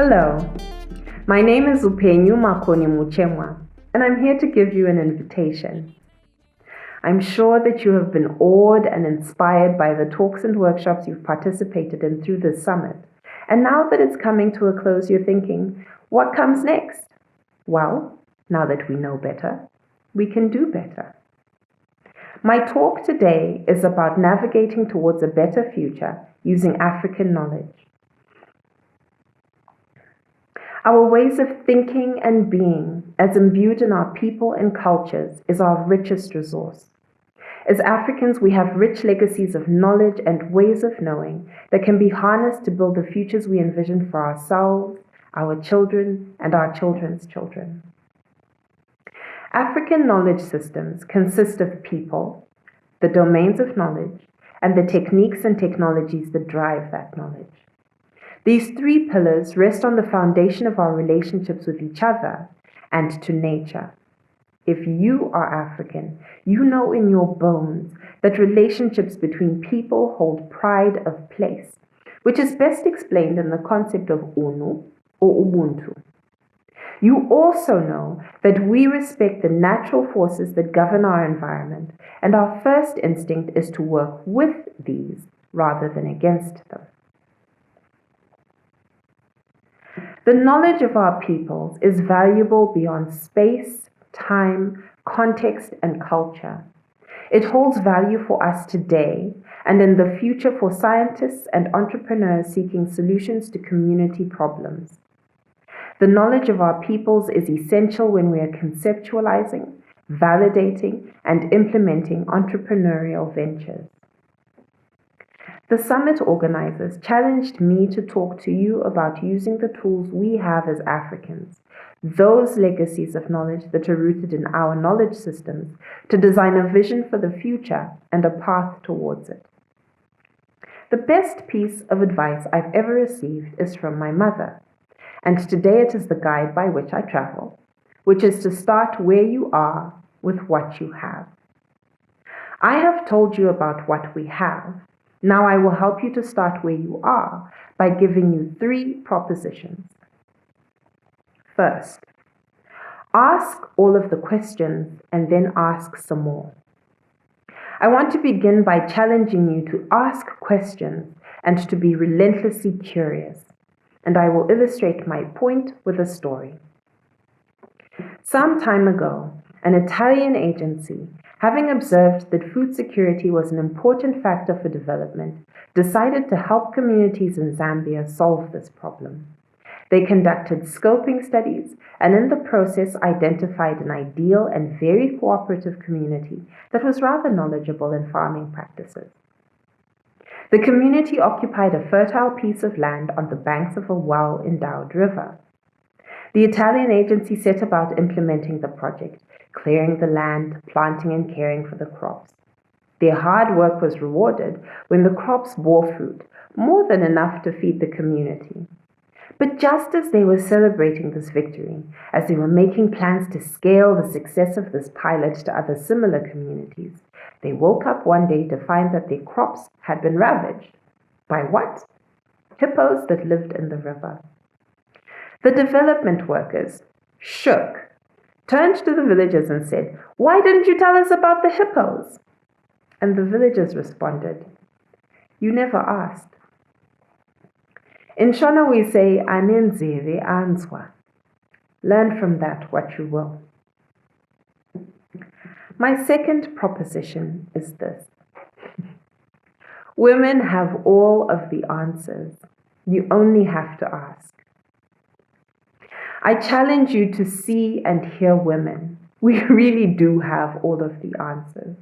Hello, my name is Upenyu Makoni Muchemwa, and I'm here to give you an invitation. I'm sure that you have been awed and inspired by the talks and workshops you've participated in through this summit. And now that it's coming to a close, you're thinking, what comes next? Well, now that we know better, we can do better. My talk today is about navigating towards a better future using African knowledge. Our ways of thinking and being, as imbued in our people and cultures, is our richest resource. As Africans, we have rich legacies of knowledge and ways of knowing that can be harnessed to build the futures we envision for ourselves, our children, and our children's children. African knowledge systems consist of people, the domains of knowledge, and the techniques and technologies that drive that knowledge. These three pillars rest on the foundation of our relationships with each other and to nature. If you are African, you know in your bones that relationships between people hold pride of place, which is best explained in the concept of unu or ubuntu. You also know that we respect the natural forces that govern our environment, and our first instinct is to work with these rather than against them. The knowledge of our peoples is valuable beyond space, time, context, and culture. It holds value for us today and in the future for scientists and entrepreneurs seeking solutions to community problems. The knowledge of our peoples is essential when we are conceptualizing, validating, and implementing entrepreneurial ventures. The summit organizers challenged me to talk to you about using the tools we have as Africans, those legacies of knowledge that are rooted in our knowledge systems, to design a vision for the future and a path towards it. The best piece of advice I've ever received is from my mother, and today it is the guide by which I travel, which is to start where you are with what you have. I have told you about what we have. Now I will help you to start where you are by giving you 3 propositions. First, ask all of the questions and then ask some more. I want to begin by challenging you to ask questions and to be relentlessly curious, and I will illustrate my point with a story. Some time ago, an Italian agency, having observed that food security was an important factor for development, decided to help communities in Zambia solve this problem. They conducted scoping studies and in the process identified an ideal and very cooperative community that was rather knowledgeable in farming practices. The community occupied a fertile piece of land on the banks of a well-endowed river. The Italian agency set about implementing the project, clearing the land, planting and caring for the crops. Their hard work was rewarded when the crops bore fruit, more than enough to feed the community. But just as they were celebrating this victory, as they were making plans to scale the success of this pilot to other similar communities, they woke up one day to find that their crops had been ravaged. By what? Hippos that lived in the river. The development workers, shook, turned to the villagers and said, "Why didn't you tell us about the hippos?" And the villagers responded, "You never asked." In Shona we say, "Anenzeve answa." Learn from that what you will. My second proposition is this. Women have all of the answers. You only have to ask. I challenge you to see and hear women. We really do have all of the answers.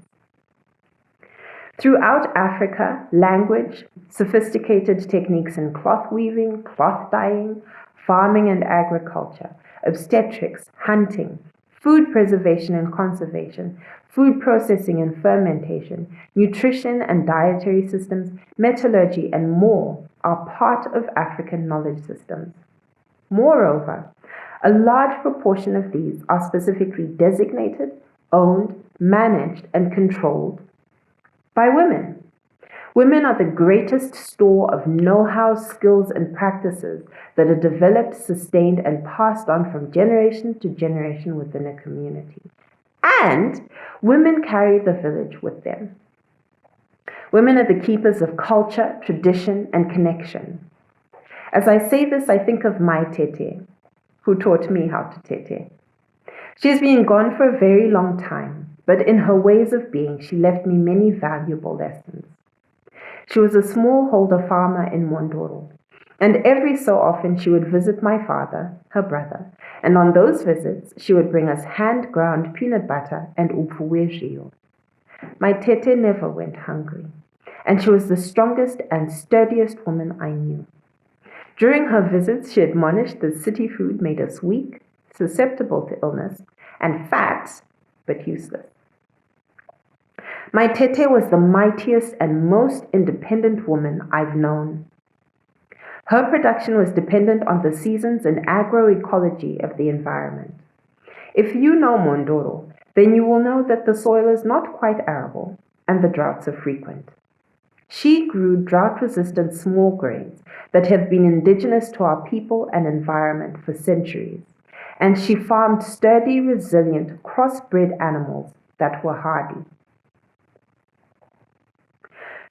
Throughout Africa, language, sophisticated techniques in cloth weaving, cloth dyeing, farming and agriculture, obstetrics, hunting, food preservation and conservation, food processing and fermentation, nutrition and dietary systems, metallurgy, and more are part of African knowledge systems. Moreover, a large proportion of these are specifically designated, owned, managed, and controlled by women. Women are the greatest store of know-how, skills, and practices that are developed, sustained, and passed on from generation to generation within a community. And women carry the village with them. Women are the keepers of culture, tradition, and connection. As I say this, I think of my tete, who taught me how to tete. She's been gone for a very long time, but in her ways of being, she left me many valuable lessons. She was a smallholder farmer in Mondoro, and every so often she would visit my father, her brother, and on those visits she would bring us hand-ground peanut butter and upuwezio. My tete never went hungry, and she was the strongest and sturdiest woman I knew. During her visits, she admonished that city food made us weak, susceptible to illness, and fat, but useless. My tete was the mightiest and most independent woman I've known. Her production was dependent on the seasons and agroecology of the environment. If you know Mondoro, then you will know that the soil is not quite arable and the droughts are frequent. She grew drought-resistant small grains that have been indigenous to our people and environment for centuries, and she farmed sturdy, resilient, crossbred animals that were hardy.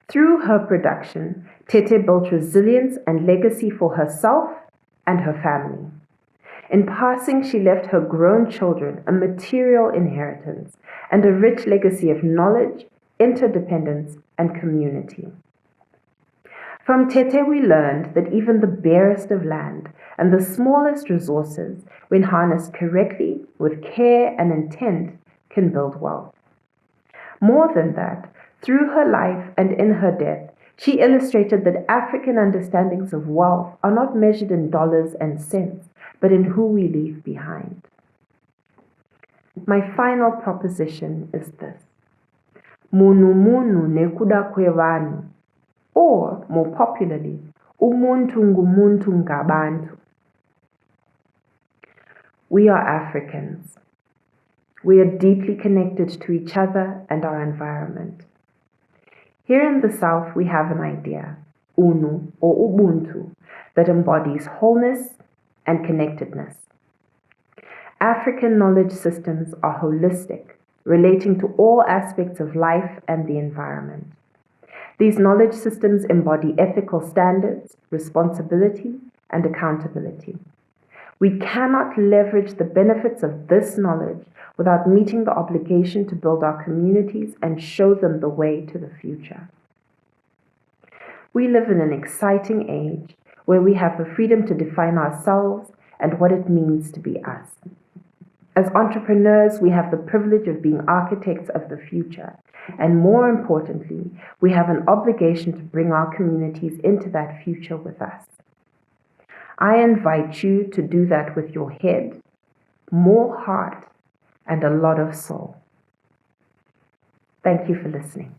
Through her production, Tete built resilience and legacy for herself and her family. In passing, she left her grown children a material inheritance and a rich legacy of knowledge, interdependence, and community. From Tete, we learned that even the barest of land and the smallest resources, when harnessed correctly, with care and intent, can build wealth. More than that, through her life and in her death, she illustrated that African understandings of wealth are not measured in dollars and cents, but in who we leave behind. My final proposition is this: Munu munu nekuda kwe vanhu, or more popularly, umuntu ngumuntu ngabantu. We are Africans. We are deeply connected to each other and our environment. Here in the South, we have an idea, unu or ubuntu, that embodies wholeness and connectedness. African knowledge systems are holistic, relating to all aspects of life and the environment. These knowledge systems embody ethical standards, responsibility, and accountability. We cannot leverage the benefits of this knowledge without meeting the obligation to build our communities and show them the way to the future. We live in an exciting age where we have the freedom to define ourselves and what it means to be us. As entrepreneurs, we have the privilege of being architects of the future, and more importantly, we have an obligation to bring our communities into that future with us. I invite you to do that with your head, more heart, and a lot of soul. Thank you for listening.